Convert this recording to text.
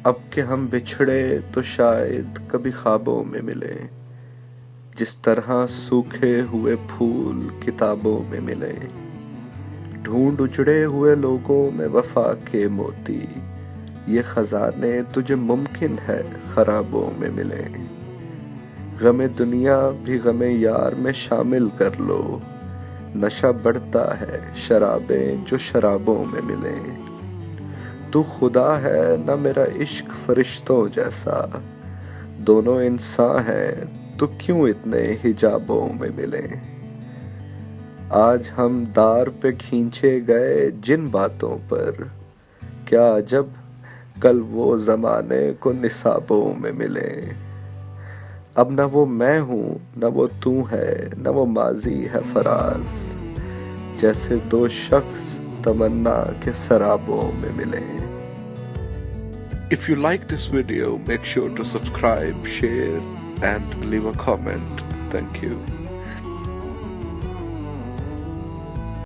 اب کہ ہم بچھڑے تو شاید کبھی خوابوں میں ملیں، جس طرح سوکھے ہوئے پھول کتابوں میں ملیں۔ ڈھونڈ اجڑے ہوئے لوگوں میں وفا کے موتی، یہ خزانے تجھے ممکن ہے خرابوں میں ملیں۔ غم دنیا بھی غم یار میں شامل کر لو، نشہ بڑھتا ہے شرابیں جو شرابوں میں ملیں۔ تو خدا ہے نہ میرا عشق فرشتوں جیسا، دونوں انسان ہیں تو کیوں اتنے حجابوں میں ملیں۔ آج ہم دار پہ کھینچے گئے جن باتوں پر، کیا عجب کل وہ زمانے کو نصابوں میں ملیں۔ اب نہ وہ میں ہوں نہ وہ تو ہے، نہ وہ ماضی ہے فراز، جیسے دو شخص تمنا کے سرابوں میں ملیں۔ If you like this video, make sure to subscribe, share and leave a comment. Thank you.